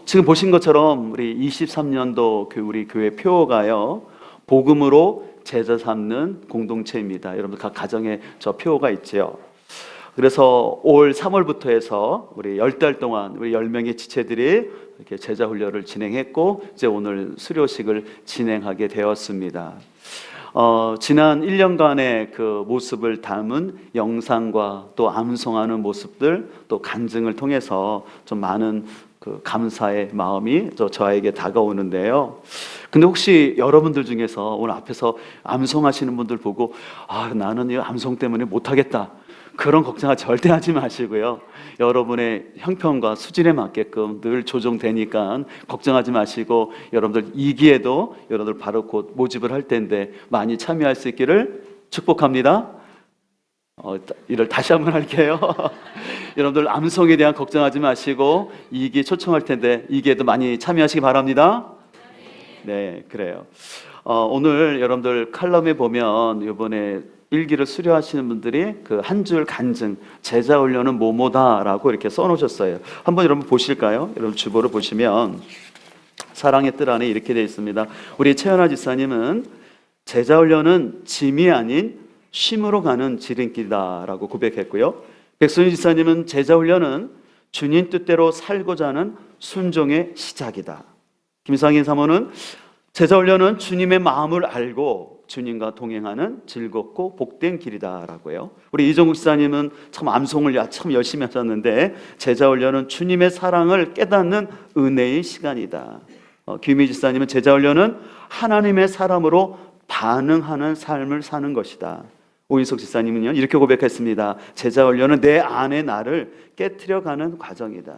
지금 보신 것처럼 우리 23년도 우리 교회 표어가요, 복음으로 제자 삼는 공동체입니다. 여러분 각 가정에 저 표어가 있죠. 그래서 올 3월부터 해서 우리 10달 동안 우리 10명의 지체들이 이렇게 제자 훈련을 진행했고, 이제 오늘 수료식을 진행하게 되었습니다. 지난 1년간의 그 모습을 담은 영상과 또 암송하는 모습들, 또 간증을 통해서 좀 많은 그 감사의 마음이 저에게 다가오는데요. 근데 혹시 여러분들 중에서 오늘 앞에서 암송하시는 분들 보고 나는 이 암송 때문에 못하겠다, 그런 걱정을 절대 하지 마시고요. 여러분의 형편과 수준에 맞게끔 늘 조정되니까 걱정하지 마시고, 여러분들 2기에도 여러분들 바로 곧 모집을 할 텐데 많이 참여할 수 있기를 축복합니다. 이를 다시 한번 할게요. 여러분들 암송에 대한 걱정하지 마시고 2기 초청할 텐데 2기에도 많이 참여하시기 바랍니다. 네, 그래요. 오늘 여러분들 칼럼에 보면 이번에 1기를 수료하시는 분들이 그 한 줄 간증, 제자 훈련은 뭐뭐다라고 이렇게 써놓으셨어요. 한번 여러분 보실까요? 여러분 주보를 보시면 사랑의 뜰 안에 이렇게 되어 있습니다. 우리 최연아 지사님은 제자 훈련은 짐이 아닌 쉼으로 가는 지름길이다라고 고백했고요. 백선희 지사님은 제자 훈련은 주님 뜻대로 살고자 하는 순종의 시작이다. 김상인 사모는 제자 훈련은 주님의 마음을 알고 주님과 동행하는 즐겁고 복된 길이다라고요. 우리 이종국 지사님은 참 암송을 참 열심히 하셨는데, 제자 훈련은 주님의 사랑을 깨닫는 은혜의 시간이다. 김희 지사님은 제자 훈련은 하나님의 사람으로 반응하는 삶을 사는 것이다. 오인석 지사님은요, 이렇게 고백했습니다. 제자 훈련은 내 안의 나를 깨트려가는 과정이다.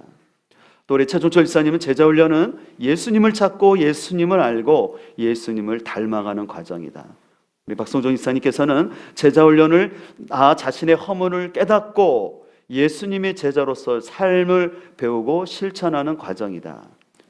또 우리 최종철 지사님은 제자 훈련은 예수님을 찾고 예수님을 알고 예수님을 닮아가는 과정이다. 우리 박성종 지사님께서는 제자 훈련을 나 자신의 허물을 깨닫고 예수님의 제자로서 삶을 배우고 실천하는 과정이다.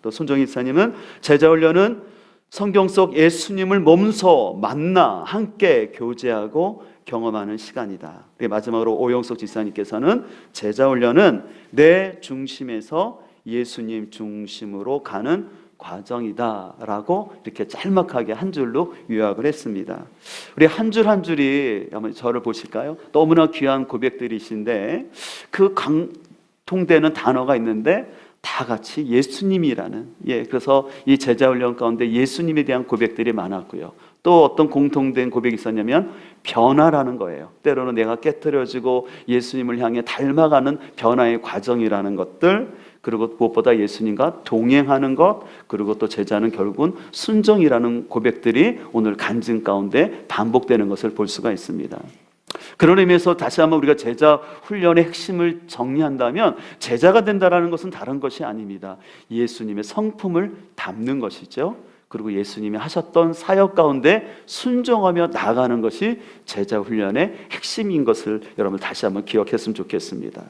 또 손정희 지사님은 제자 훈련은 성경 속 예수님을 몸소 만나 함께 교제하고 경험하는 시간이다. 마지막으로 오영석 지사님께서는 제자 훈련은 내 중심에서 예수님 중심으로 가는 과정이다 라고 이렇게 짤막하게 한 줄로 요약을 했습니다. 우리 한 줄 한 줄이 한번 저를 보실까요? 너무나 귀한 고백들이신데 그 강통되는 단어가 있는데 다 같이 예수님이라는, 그래서 이 제자훈련 가운데 예수님에 대한 고백들이 많았고요. 또 어떤 공통된 고백이 있었냐면 변화라는 거예요. 때로는 내가 깨트려지고 예수님을 향해 닮아가는 변화의 과정이라는 것들, 그리고 무엇보다 예수님과 동행하는 것, 그리고 또 제자는 결국은 순종이라는 고백들이 오늘 간증 가운데 반복되는 것을 볼 수가 있습니다. 그런 의미에서 다시 한번 우리가 제자 훈련의 핵심을 정리한다면, 제자가 된다는 것은 다른 것이 아닙니다. 예수님의 성품을 담는 것이죠. 그리고 예수님이 하셨던 사역 가운데 순종하며 나아가는 것이 제자 훈련의 핵심인 것을 여러분 다시 한번 기억했으면 좋겠습니다.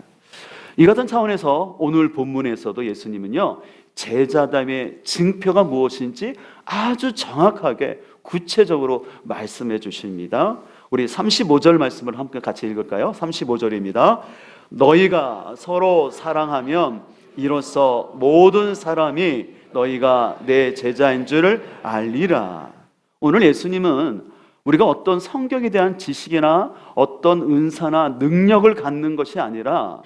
이 같은 차원에서 오늘 본문에서도 예수님은요, 제자담의 증표가 무엇인지 아주 정확하게 구체적으로 말씀해 주십니다. 우리 35절 말씀을 함께 같이 읽을까요? 35절입니다. 너희가 서로 사랑하면 이로써 모든 사람이 너희가 내 제자인 줄을 알리라. 오늘 예수님은 우리가 어떤 성경에 대한 지식이나 어떤 은사나 능력을 갖는 것이 아니라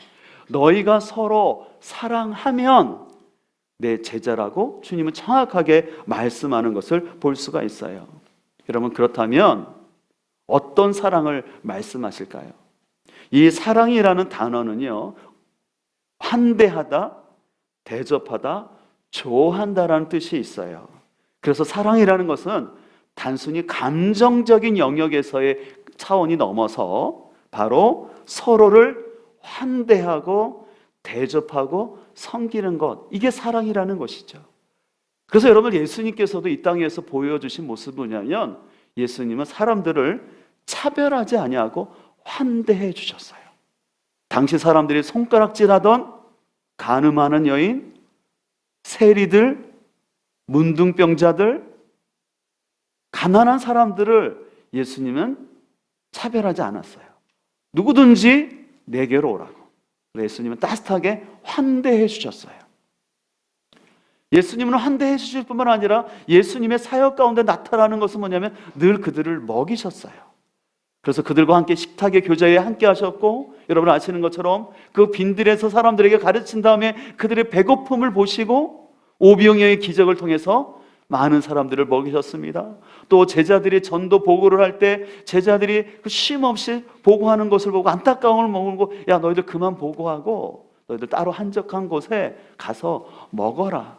너희가 서로 사랑하면 내 제자라고 주님은 정확하게 말씀하는 것을 볼 수가 있어요. 여러분, 그렇다면 어떤 사랑을 말씀하실까요? 이 사랑이라는 단어는요, 환대하다, 대접하다, 좋아한다라는 뜻이 있어요. 그래서 사랑이라는 것은 단순히 감정적인 영역에서의 차원이 넘어서 바로 서로를 환대하고 대접하고 섬기는 것, 이게 사랑이라는 것이죠. 그래서 여러분, 예수님께서도 이 땅에서 보여주신 모습은 뭐냐면, 예수님은 사람들을 차별하지 아니하고 환대해 주셨어요. 당시 사람들이 손가락질하던 간음하는 여인, 세리들, 문둥병자들, 가난한 사람들을 예수님은 차별하지 않았어요. 누구든지 내게로 오라고. 예수님은 따뜻하게 환대해 주셨어요. 예수님은 환대해 주실 뿐만 아니라 예수님의 사역 가운데 나타나는 것은 뭐냐면 늘 그들을 먹이셨어요. 그래서 그들과 함께 식탁의 교제에 함께 하셨고, 여러분 아시는 것처럼 그 빈들에서 사람들에게 가르친 다음에 그들의 배고픔을 보시고 오병이어의 기적을 통해서 많은 사람들을 먹이셨습니다. 또 제자들이 전도 보고를 할 때 제자들이 쉼 없이 보고하는 것을 보고 안타까움을 먹고, 야 너희들 그만 보고하고 너희들 따로 한적한 곳에 가서 먹어라.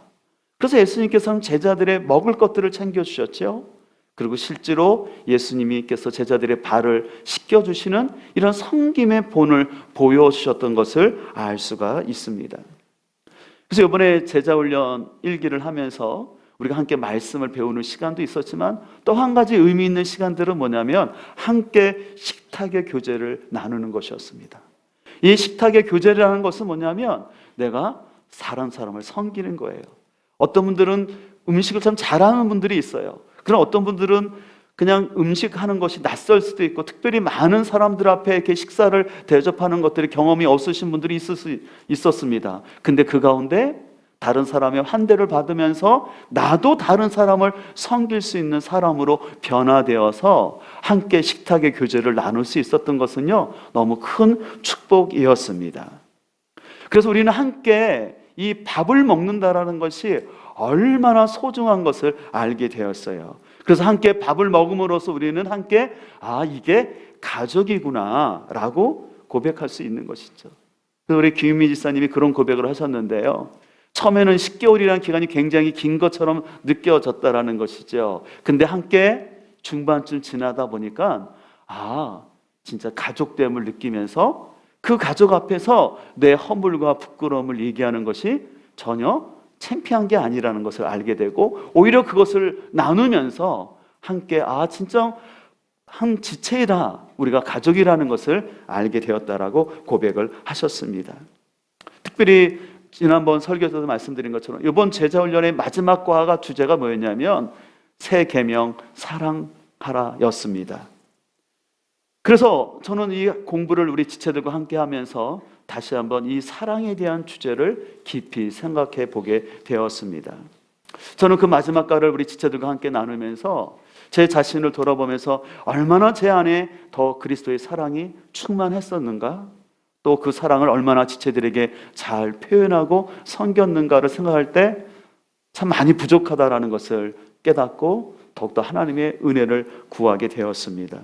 그래서 예수님께서는 제자들의 먹을 것들을 챙겨주셨죠. 그리고 실제로 예수님께서 제자들의 발을 씻겨주시는 이런 섬김의 본을 보여주셨던 것을 알 수가 있습니다. 그래서 이번에 제자훈련 1기를 하면서 우리가 함께 말씀을 배우는 시간도 있었지만 또 한 가지 의미 있는 시간들은 뭐냐면 함께 식탁의 교제를 나누는 것이었습니다. 이 식탁의 교제라는 것은 뭐냐면 내가 다른 사람을 섬기는 거예요. 어떤 분들은 음식을 참 잘하는 분들이 있어요. 그럼 어떤 분들은 그냥 음식하는 것이 낯설 수도 있고, 특별히 많은 사람들 앞에 이렇게 식사를 대접하는 것들이 경험이 없으신 분들이 있었습니다. 근데 그 가운데 다른 사람의 환대를 받으면서 나도 다른 사람을 섬길 수 있는 사람으로 변화되어서 함께 식탁의 교제를 나눌 수 있었던 것은요, 너무 큰 축복이었습니다. 그래서 우리는 함께 이 밥을 먹는다라는 것이 얼마나 소중한 것을 알게 되었어요. 그래서 함께 밥을 먹음으로써 우리는 함께 이게 가족이구나 라고 고백할 수 있는 것이죠. 그래서 우리 김윤미 지사님이 그런 고백을 하셨는데요, 처음에는 10개월이라는 기간이 굉장히 긴 것처럼 느껴졌다라는 것이죠. 근데 함께 중반쯤 지나다 보니까 진짜 가족됨을 느끼면서 그 가족 앞에서 내 허물과 부끄러움을 얘기하는 것이 전혀 창피한 게 아니라는 것을 알게 되고, 오히려 그것을 나누면서 함께 진짜 한 지체이다, 우리가 가족이라는 것을 알게 되었다라고 고백을 하셨습니다. 특별히 지난번 설교에서도 말씀드린 것처럼 이번 제자훈련의 마지막 과가 주제가 뭐였냐면 새 계명 사랑하라 였습니다. 그래서 저는 이 공부를 우리 지체들과 함께 하면서 다시 한번 이 사랑에 대한 주제를 깊이 생각해 보게 되었습니다. 저는 그 마지막 과를 우리 지체들과 함께 나누면서 제 자신을 돌아보면서 얼마나 제 안에 더 그리스도의 사랑이 충만했었는가, 또 그 사랑을 얼마나 지체들에게 잘 표현하고 섬겼는가를 생각할 때 참 많이 부족하다라는 것을 깨닫고 더욱더 하나님의 은혜를 구하게 되었습니다.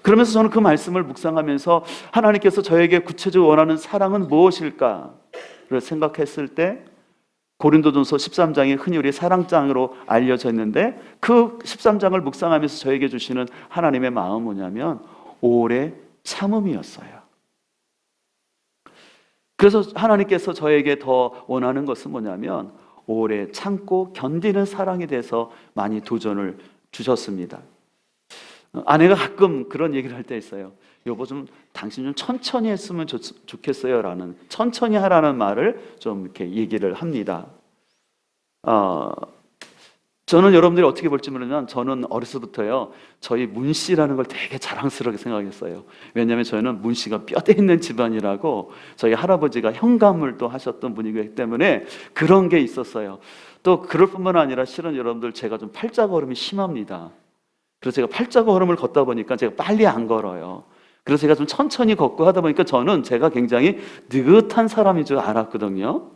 그러면서 저는 그 말씀을 묵상하면서 하나님께서 저에게 구체적으로 원하는 사랑은 무엇일까를 생각했을 때 고린도전서 13장이 흔히 우리 사랑장으로 알려져 있는데, 그 13장을 묵상하면서 저에게 주시는 하나님의 마음은 뭐냐면 오래 참음이었어요. 그래서 하나님께서 저에게 더 원하는 것은 뭐냐면 오래 참고 견디는 사랑에 대해서 많이 도전을 주셨습니다. 아내가 가끔 그런 얘기를 할 때 있어요. 여보, 좀 당신 좀 천천히 했으면 좋겠어요 라는, 천천히 하라는 말을 좀 이렇게 얘기를 합니다. 저는 여러분들이 어떻게 볼지 모르지만 저는 어려서부터요, 저희 문 씨라는 걸 되게 자랑스럽게 생각했어요. 왜냐하면 저희는 문 씨가 뼈대 있는 집안이라고, 저희 할아버지가 현관을 또 하셨던 분이기 때문에 그런 게 있었어요. 또 그럴 뿐만 아니라 실은 여러분들 제가 좀 팔자걸음이 심합니다. 그래서 제가 팔자걸음을 걷다 보니까 제가 빨리 안 걸어요. 그래서 제가 좀 천천히 걷고 하다 보니까 저는 제가 굉장히 느긋한 사람인 줄 알았거든요.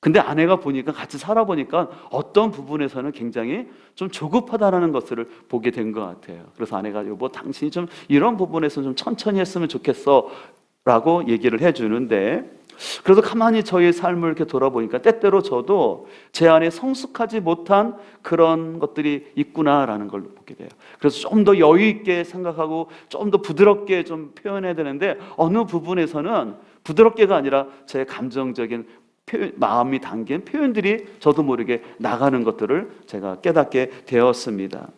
근데 아내가 보니까, 같이 살아보니까 어떤 부분에서는 굉장히 좀 조급하다는 것을 보게 된 것 같아요. 그래서 아내가 여보, 당신이 좀 이런 부분에서 좀 천천히 했으면 좋겠어 라고 얘기를 해주는데, 그래서 가만히 저의 삶을 이렇게 돌아보니까 때때로 저도 제 안에 성숙하지 못한 그런 것들이 있구나라는 걸 보게 돼요. 그래서 좀 더 여유 있게 생각하고 좀 더 부드럽게 좀 표현해야 되는데, 어느 부분에서는 부드럽게가 아니라 제 감정적인 마음이 담긴 표현들이 저도 모르게 나가는 것들을 제가 깨닫게 되었습니다.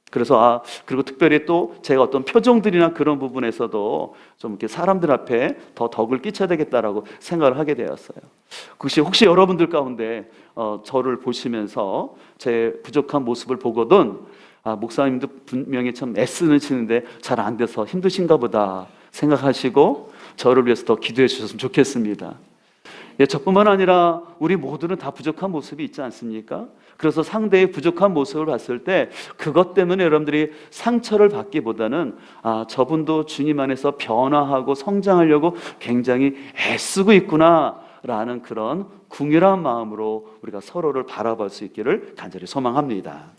그래서 그리고 특별히 또 제가 어떤 표정들이나 그런 부분에서도 좀 이렇게 사람들 앞에 더 덕을 끼쳐야 되겠다라고 생각을 하게 되었어요. 그것이 혹시 여러분들 가운데 저를 보시면서 제 부족한 모습을 보거든 목사님도 분명히 참 애쓰는 치는데 잘 안 돼서 힘드신가 보다 생각하시고 저를 위해서 더 기도해 주셨으면 좋겠습니다. 예, 저뿐만 아니라 우리 모두는 다 부족한 모습이 있지 않습니까? 그래서 상대의 부족한 모습을 봤을 때 그것 때문에 여러분들이 상처를 받기보다는 저분도 주님 안에서 변화하고 성장하려고 굉장히 애쓰고 있구나 라는 그런 궁일한 마음으로 우리가 서로를 바라볼 수 있기를 간절히 소망합니다.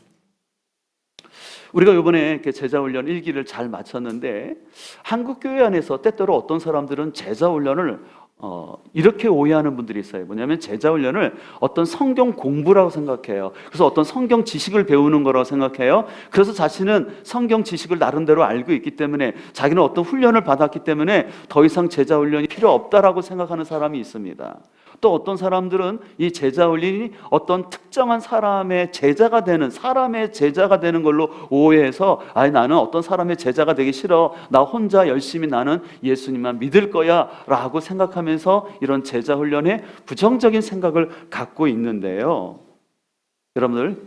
우리가 이번에 이렇게 제자훈련 1기를 잘 마쳤는데 한국교회 안에서 때때로 어떤 사람들은 제자훈련을 이렇게 오해하는 분들이 있어요. 뭐냐면 제자훈련을 어떤 성경 공부라고 생각해요. 그래서 어떤 성경 지식을 배우는 거라고 생각해요. 그래서 자신은 성경 지식을 나름대로 알고 있기 때문에 자기는 어떤 훈련을 받았기 때문에 더 이상 제자훈련이 필요 없다라고 생각하는 사람이 있습니다. 또 어떤 사람들은 이 제자훈련이 어떤 특정한 사람의 제자가 되는 걸로 오해해서 나는 어떤 사람의 제자가 되기 싫어, 나 혼자 열심히 나는 예수님만 믿을 거야 라고 생각하면서 이런 제자훈련에 부정적인 생각을 갖고 있는데요, 여러분들,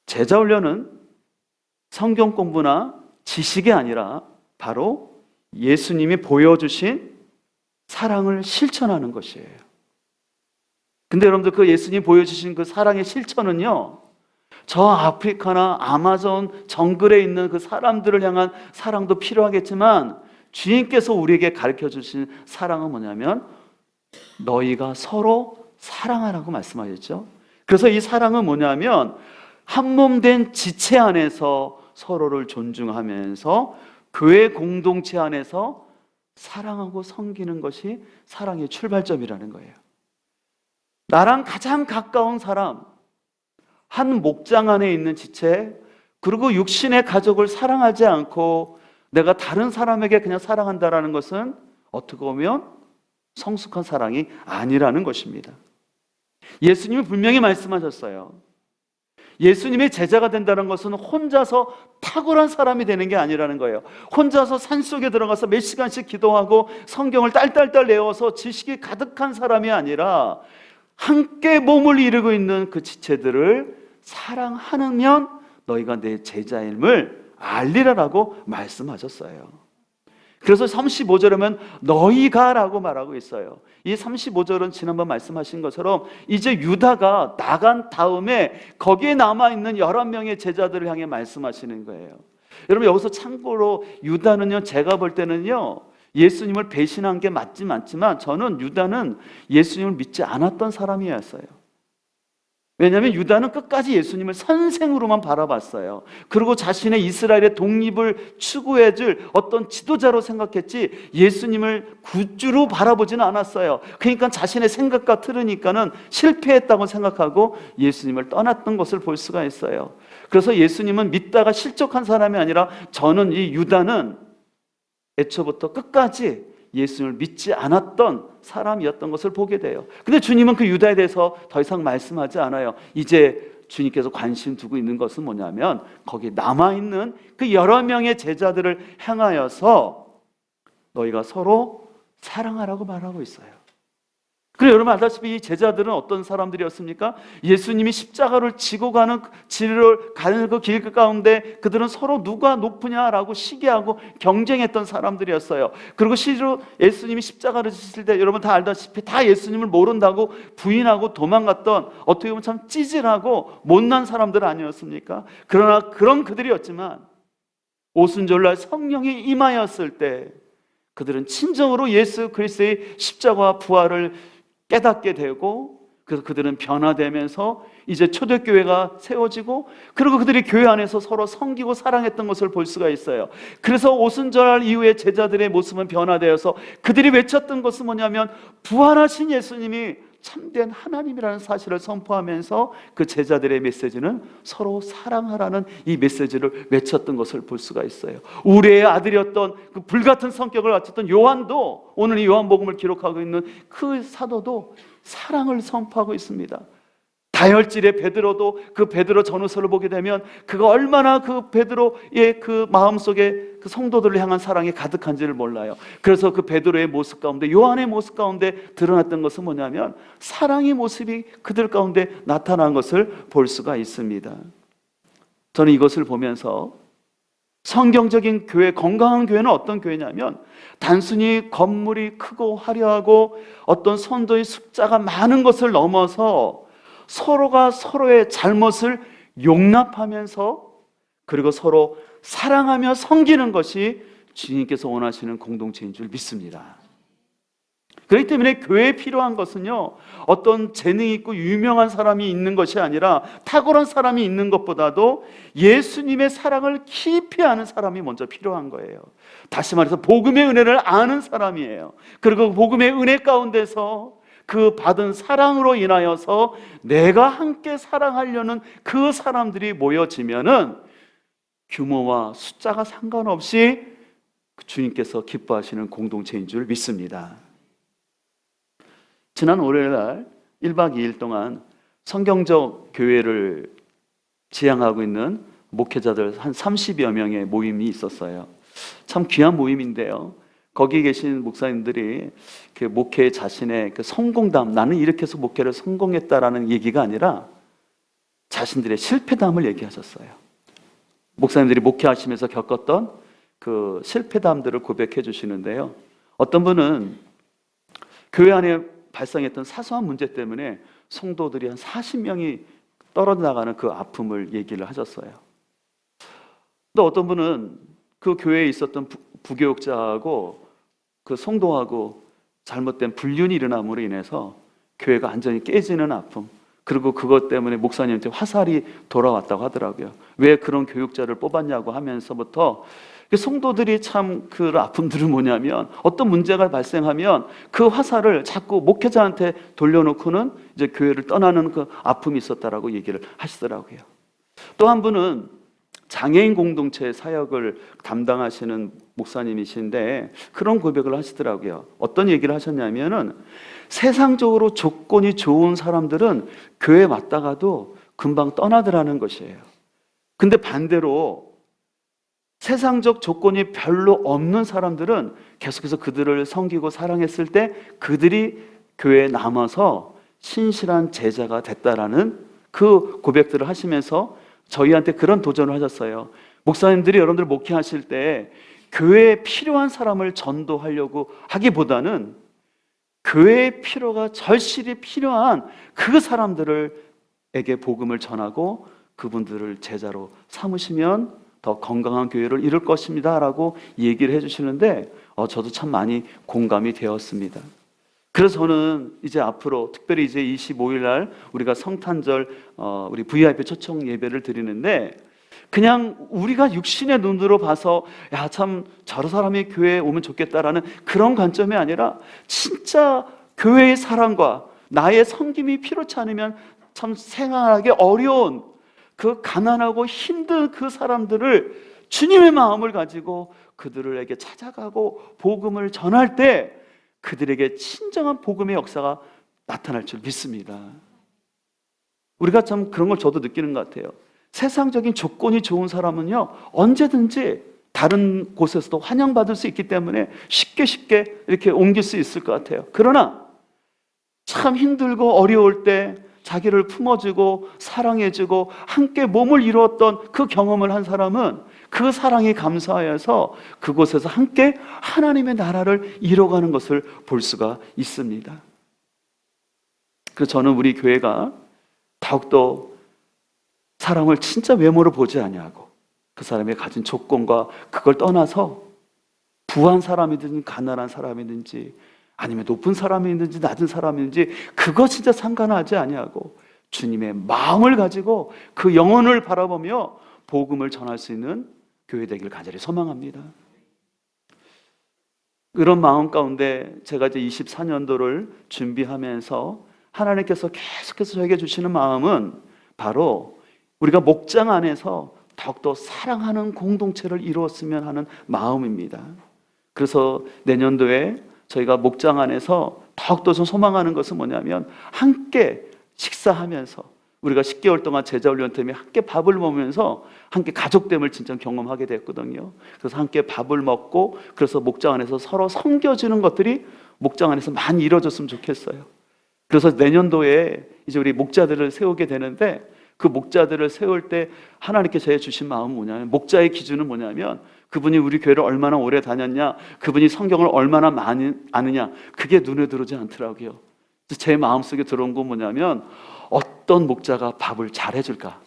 제자훈련은 성경 공부나 지식이 아니라 바로 예수님이 보여주신 사랑을 실천하는 것이에요. 근데 여러분들, 그 예수님이 보여주신 그 사랑의 실천은요, 저 아프리카나 아마존 정글에 있는 그 사람들을 향한 사랑도 필요하겠지만 주님께서 우리에게 가르쳐 주신 사랑은 뭐냐면 너희가 서로 사랑하라고 말씀하셨죠. 그래서 이 사랑은 뭐냐면 한 몸 된 지체 안에서 서로를 존중하면서 교회 공동체 안에서 사랑하고 섬기는 것이 사랑의 출발점이라는 거예요. 나랑 가장 가까운 사람, 한 목장 안에 있는 지체, 그리고 육신의 가족을 사랑하지 않고 내가 다른 사람에게 그냥 사랑한다라는 것은 어떻게 보면 성숙한 사랑이 아니라는 것입니다. 예수님이 분명히 말씀하셨어요. 예수님의 제자가 된다는 것은 혼자서 탁월한 사람이 되는 게 아니라는 거예요. 혼자서 산속에 들어가서 몇 시간씩 기도하고 성경을 딸딸딸 외워서 지식이 가득한 사람이 아니라 함께 몸을 이루고 있는 그 지체들을 사랑하면 너희가 내 제자임을 알리라라고 말씀하셨어요. 그래서 35절에 보면 너희가 라고 말하고 있어요. 이 35절은 지난번 말씀하신 것처럼 이제 유다가 나간 다음에 거기에 남아있는 11명의 제자들을 향해 말씀하시는 거예요. 여러분, 여기서 참고로 유다는요, 제가 볼 때는요, 예수님을 배신한 게 맞지는 않지만 저는 유다는 예수님을 믿지 않았던 사람이었어요. 왜냐하면 유다는 끝까지 예수님을 선생으로만 바라봤어요. 그리고 자신의 이스라엘의 독립을 추구해줄 어떤 지도자로 생각했지 예수님을 구주로 바라보지는 않았어요. 그러니까 자신의 생각과 틀으니까는 실패했다고 생각하고 예수님을 떠났던 것을 볼 수가 있어요. 그래서 예수님은 믿다가 실족한 사람이 아니라 저는 이 유다는 애초부터 끝까지 예수님을 믿지 않았던 사람이었던 것을 보게 돼요. 근데 주님은 그 유다에 대해서 더 이상 말씀하지 않아요. 이제 주님께서 관심 두고 있는 것은 뭐냐면 거기 남아있는 그 여러 명의 제자들을 향하여서 너희가 서로 사랑하라고 말하고 있어요. 그리고 여러분 알다시피 이 제자들은 어떤 사람들이었습니까? 예수님이 십자가를 지고 가는 그 길 가운데 그들은 서로 누가 높으냐라고 시기하고 경쟁했던 사람들이었어요. 그리고 실제로 예수님이 십자가를 지실 때 여러분 다 알다시피 다 예수님을 모른다고 부인하고 도망갔던 어떻게 보면 참 찌질하고 못난 사람들 아니었습니까? 그러나 그런 그들이었지만 오순절날 성령이 임하였을 때 그들은 진정으로 예수 그리스도의 십자가와 부활을 깨닫게 되고, 그래서 그들은 변화되면서 이제 초대교회가 세워지고, 그리고 그들이 교회 안에서 서로 섬기고 사랑했던 것을 볼 수가 있어요. 그래서 오순절 이후에 제자들의 모습은 변화되어서 그들이 외쳤던 것은 뭐냐면 부활하신 예수님이 참된 하나님이라는 사실을 선포하면서 그 제자들의 메시지는 서로 사랑하라는 이 메시지를 외쳤던 것을 볼 수가 있어요. 우리의 아들이었던 그 불같은 성격을 갖췄던 요한도, 오늘 이 요한복음을 기록하고 있는 그 사도도 사랑을 선포하고 있습니다. 다혈질의 베드로도 그 베드로 전후서를 보게 되면 그가 얼마나 그 베드로의 그 마음속에 그 성도들을 향한 사랑이 가득한지를 몰라요. 그래서 그 베드로의 모습 가운데, 요한의 모습 가운데 드러났던 것은 뭐냐면 사랑의 모습이 그들 가운데 나타난 것을 볼 수가 있습니다. 저는 이것을 보면서 성경적인 교회, 건강한 교회는 어떤 교회냐면 단순히 건물이 크고 화려하고 어떤 성도의 숫자가 많은 것을 넘어서 서로가 서로의 잘못을 용납하면서 그리고 서로 사랑하며 섬기는 것이 주님께서 원하시는 공동체인 줄 믿습니다. 그렇기 때문에 교회에 필요한 것은요, 어떤 재능 있고 유명한 사람이 있는 것이 아니라 탁월한 사람이 있는 것보다도 예수님의 사랑을 깊이 아는 사람이 먼저 필요한 거예요. 다시 말해서 복음의 은혜를 아는 사람이에요. 그리고 복음의 은혜 가운데서 그 받은 사랑으로 인하여서 내가 함께 사랑하려는 그 사람들이 모여지면은 규모와 숫자가 상관없이 주님께서 기뻐하시는 공동체인 줄 믿습니다. 지난 월요일날 1박 2일 동안 성경적 교회를 지향하고 있는 목회자들 한 30여 명의 모임이 있었어요. 참 귀한 모임인데요, 거기 계신 목사님들이 그 목회 자신의 그 성공담, 나는 이렇게 해서 목회를 성공했다라는 얘기가 아니라 자신들의 실패담을 얘기하셨어요. 목사님들이 목회하시면서 겪었던 그 실패담들을 고백해 주시는데요, 어떤 분은 교회 안에 발생했던 사소한 문제 때문에 성도들이 한 40명이 떨어져 나가는 그 아픔을 얘기를 하셨어요. 또 어떤 분은 그 교회에 있었던 부교육자하고 그 성도하고 잘못된 불륜이 일어남으로 인해서 교회가 완전히 깨지는 아픔, 그리고 그것 때문에 목사님한테 화살이 돌아왔다고 하더라고요. 왜 그런 교육자를 뽑았냐고 하면서부터 성도들이 참 그 아픔들은 뭐냐면, 어떤 문제가 발생하면 그 화살을 자꾸 목회자한테 돌려놓고는 이제 교회를 떠나는 그 아픔이 있었다라고 얘기를 하시더라고요. 또 한 분은 장애인 공동체 사역을 담당하시는 목사님이신데 그런 고백을 하시더라고요. 어떤 얘기를 하셨냐면은, 세상적으로 조건이 좋은 사람들은 교회에 왔다가도 금방 떠나더라는 것이에요. 근데 반대로 세상적 조건이 별로 없는 사람들은 계속해서 그들을 섬기고 사랑했을 때 그들이 교회에 남아서 신실한 제자가 됐다라는 그 고백들을 하시면서 저희한테 그런 도전을 하셨어요. 목사님들이 여러분들 목회하실 때 교회에 필요한 사람을 전도하려고 하기보다는 교회의 필요가 절실히 필요한 그 사람들에게 복음을 전하고 그분들을 제자로 삼으시면 더 건강한 교회를 이룰 것입니다 라고 얘기를 해주시는데 저도 참 많이 공감이 되었습니다. 그래서 저는 이제 앞으로 특별히 이제 25일 날 우리가 성탄절 우리 VIP 초청 예배를 드리는데, 그냥 우리가 육신의 눈으로 봐서 야, 참 저런 사람이 교회에 오면 좋겠다라는 그런 관점이 아니라 진짜 교회의 사랑과 나의 섬김이 필요치 않으면 참 생활하기 어려운 그 가난하고 힘든 그 사람들을 주님의 마음을 가지고 그들에게 찾아가고 복음을 전할 때 그들에게 진정한 복음의 역사가 나타날 줄 믿습니다. 우리가 참 그런 걸 저도 느끼는 것 같아요. 세상적인 조건이 좋은 사람은요, 언제든지 다른 곳에서도 환영받을 수 있기 때문에 쉽게 이렇게 옮길 수 있을 것 같아요. 그러나 참 힘들고 어려울 때 자기를 품어주고 사랑해주고 함께 몸을 이루었던 그 경험을 한 사람은 그 사랑에 감사하여서 그곳에서 함께 하나님의 나라를 이뤄가는 것을 볼 수가 있습니다. 그래서 저는 우리 교회가 더욱더 사람을 진짜 외모로 보지 아니하고 그 사람의 가진 조건과 그걸 떠나서 부한 사람이든지 가난한 사람이든지 아니면 높은 사람이든지 낮은 사람이든지 그거 진짜 상관하지 아니하고 주님의 마음을 가지고 그 영혼을 바라보며 복음을 전할 수 있는 교회 되기를 간절히 소망합니다. 그런 마음 가운데 제가 이제 24년도를 준비하면서 하나님께서 계속해서 저에게 주시는 마음은 바로 우리가 목장 안에서 더욱더 사랑하는 공동체를 이루었으면 하는 마음입니다. 그래서 내년도에 저희가 목장 안에서 더욱더 좀 소망하는 것은 뭐냐면, 함께 식사하면서 우리가 10개월 동안 제자훈련 때문에 함께 밥을 먹으면서 함께 가족됨을 진짜 경험하게 됐거든요. 그래서 함께 밥을 먹고 그래서 목장 안에서 서로 섬겨주는 것들이 목장 안에서 많이 이루어졌으면 좋겠어요. 그래서 내년도에 이제 우리 목자들을 세우게 되는데, 그 목자들을 세울 때 하나님께 저에게 주신 마음은 뭐냐면, 목자의 기준은 뭐냐면 그분이 우리 교회를 얼마나 오래 다녔냐, 그분이 성경을 얼마나 많이 아느냐, 그게 눈에 들어오지 않더라고요. 제 마음속에 들어온 건 뭐냐면 어떤 목자가 밥을 잘 해줄까?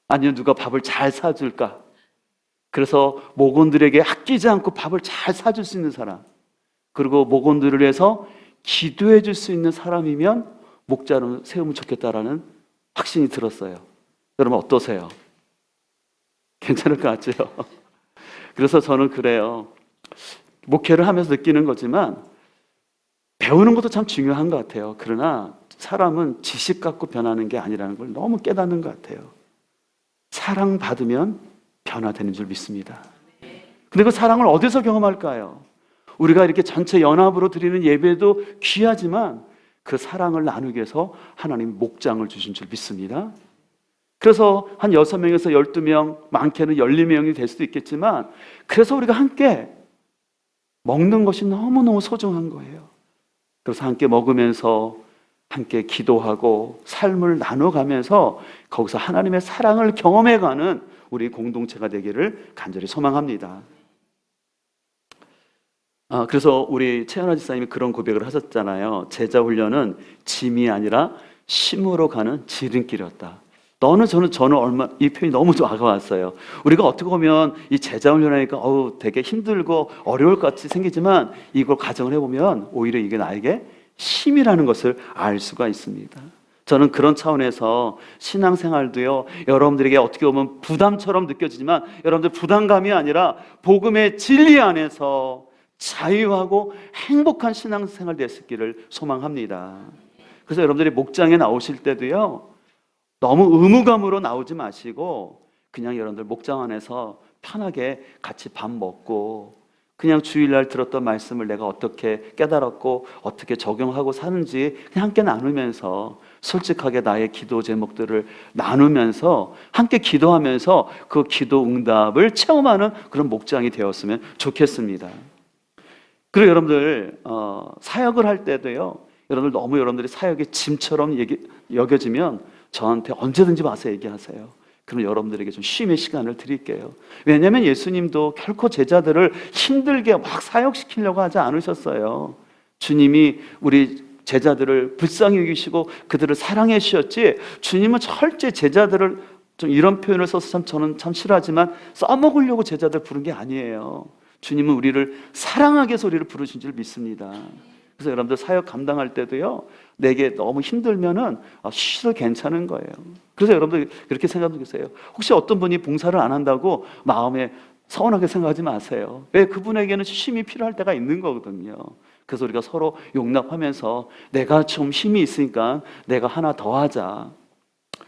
아니면 누가 밥을 잘 사줄까? 그래서 목원들에게 아끼지 않고 밥을 잘 사줄 수 있는 사람, 그리고 목원들을 위해서 기도해 줄 수 있는 사람이면 목자로 세우면 좋겠다라는 확신이 들었어요. 여러분 어떠세요? 괜찮을 것 같죠? 그래서 저는 그래요. 목회를 하면서 느끼는 거지만 배우는 것도 참 중요한 것 같아요. 그러나 사람은 지식 갖고 변하는 게 아니라는 걸 너무 깨닫는 것 같아요. 사랑받으면 변화되는 줄 믿습니다. 근데 그 사랑을 어디서 경험할까요? 우리가 이렇게 전체 연합으로 드리는 예배도 귀하지만 그 사랑을 나누기 위해서 하나님 목장을 주신 줄 믿습니다. 그래서 한 6명에서 12명, 많게는 12명이 될 수도 있겠지만 그래서 우리가 함께 먹는 것이 너무너무 소중한 거예요. 그래서 함께 먹으면서 함께 기도하고 삶을 나눠가면서 거기서 하나님의 사랑을 경험해가는 우리 공동체가 되기를 간절히 소망합니다. 그래서 우리 최연아 지사님이 그런 고백을 하셨잖아요. 제자 훈련은 짐이 아니라 심으로 가는 지름길이었다. 저는 얼마 이 표현이 너무 와닿았어요. 우리가 어떻게 보면 이 제자 훈련하니까 되게 힘들고 어려울 것 같이 생기지만 이걸 가정을 해보면 오히려 이게 나에게 힘이라는 것을 알 수가 있습니다. 저는 그런 차원에서 신앙생활도요, 여러분들에게 어떻게 보면 부담처럼 느껴지지만 여러분들 부담감이 아니라 복음의 진리 안에서 자유하고 행복한 신앙생활 됐기를 소망합니다. 그래서 여러분들이 목장에 나오실 때도요, 너무 의무감으로 나오지 마시고 그냥 여러분들 목장 안에서 편하게 같이 밥 먹고 그냥 주일날 들었던 말씀을 내가 어떻게 깨달았고 어떻게 적용하고 사는지 그냥 함께 나누면서 솔직하게 나의 기도 제목들을 나누면서 함께 기도하면서 그 기도 응답을 체험하는 그런 목장이 되었으면 좋겠습니다. 그리고 여러분들 사역을 할 때도요, 여러분들이 사역의 짐처럼 여겨지면 저한테 언제든지 와서 얘기하세요. 그럼 여러분들에게 좀 쉼의 시간을 드릴게요. 왜냐하면 예수님도 결코 제자들을 힘들게 막 사역시키려고 하지 않으셨어요. 주님이 우리 제자들을 불쌍히 여기시고 그들을 사랑해 주셨지, 주님은 철저히 제자들을, 좀 이런 표현을 써서 저는 참 싫어하지만 써먹으려고 제자들 부른 게 아니에요. 주님은 우리를 사랑하기 위해서 우리를 부르신 줄 믿습니다. 그래서 여러분들 사역 감당할 때도요, 내게 너무 힘들면은 쉬도 괜찮은 거예요. 그래서 여러분들 그렇게 생각해 보세요. 혹시 어떤 분이 봉사를 안 한다고 마음에 서운하게 생각하지 마세요. 왜? 그분에게는 쉼이 필요할 때가 있는 거거든요. 그래서 우리가 서로 용납하면서 내가 좀 힘이 있으니까 내가 하나 더 하자,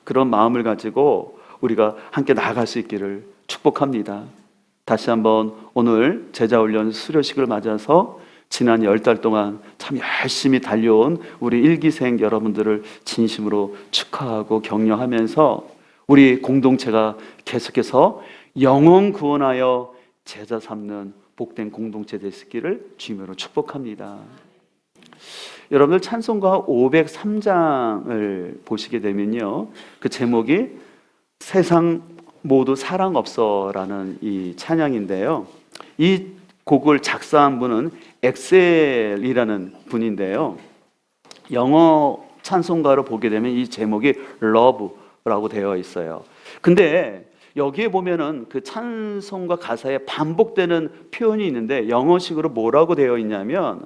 그런 마음을 가지고 우리가 함께 나아갈 수 있기를 축복합니다. 다시 한번 오늘 제자훈련 수료식을 맞아서 지난 10달 동안 참 열심히 달려온 우리 일기생 여러분들을 진심으로 축하하고 격려하면서 우리 공동체가 계속해서 영혼 구원하여 제자 삼는 복된 공동체 되시기를 주님으로 축복합니다. 여러분들 찬송가 503장을 보시게 되면요, 그 제목이 세상 모두 사랑 없어라는 이 찬양인데요, 이 곡을 작사한 분은 엑셀이라는 분인데요, 영어 찬송가로 보게 되면 이 제목이 Love라고 되어 있어요. 근데 여기에 보면은 그 찬송가 가사에 반복되는 표현이 있는데 영어식으로 뭐라고 되어 있냐면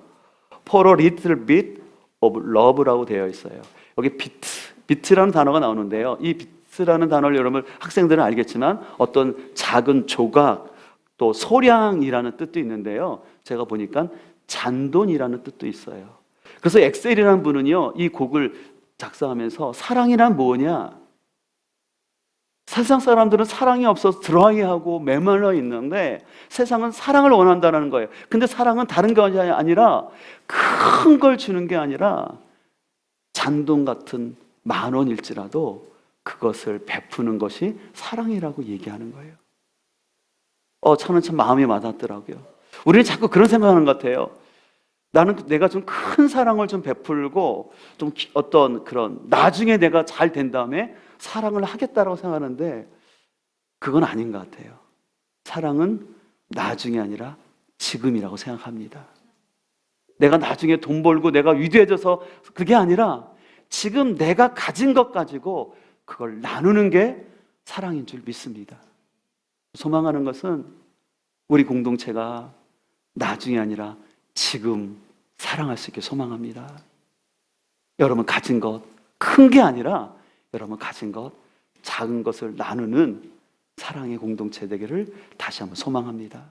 For a little bit of love라고 되어 있어요. 여기 비트라는 단어가 나오는데요, 이 비트라는 단어를 여러분 학생들은 알겠지만 어떤 작은 조각, 또 소량이라는 뜻도 있는데요, 제가 보니까 잔돈이라는 뜻도 있어요. 그래서 엑셀이라는 분은요, 이 곡을 작사하면서 사랑이란 뭐냐, 세상 사람들은 사랑이 없어서 드라이하고 메말라 있는데 세상은 사랑을 원한다는 거예요. 근데 사랑은 다른 것이 아니라 큰 걸 주는 게 아니라 잔돈 같은 10,000원일지라도 그것을 베푸는 것이 사랑이라고 얘기하는 거예요. 저는 참 마음이 와닿더라고요. 우리는 자꾸 그런 생각하는 것 같아요. 내가 좀 큰 사랑을 좀 베풀고 좀 어떤 그런 나중에 내가 잘 된 다음에 사랑을 하겠다라고 생각하는데 그건 아닌 것 같아요. 사랑은 나중이 아니라 지금이라고 생각합니다. 내가 나중에 돈 벌고 내가 위대해져서 그게 아니라 지금 내가 가진 것 가지고 그걸 나누는 게 사랑인 줄 믿습니다. 소망하는 것은 우리 공동체가 나중이 아니라 지금 사랑할 수 있게 소망합니다. 여러분 가진 것 큰 게 아니라 여러분 가진 것 작은 것을 나누는 사랑의 공동체 되기를 다시 한번 소망합니다.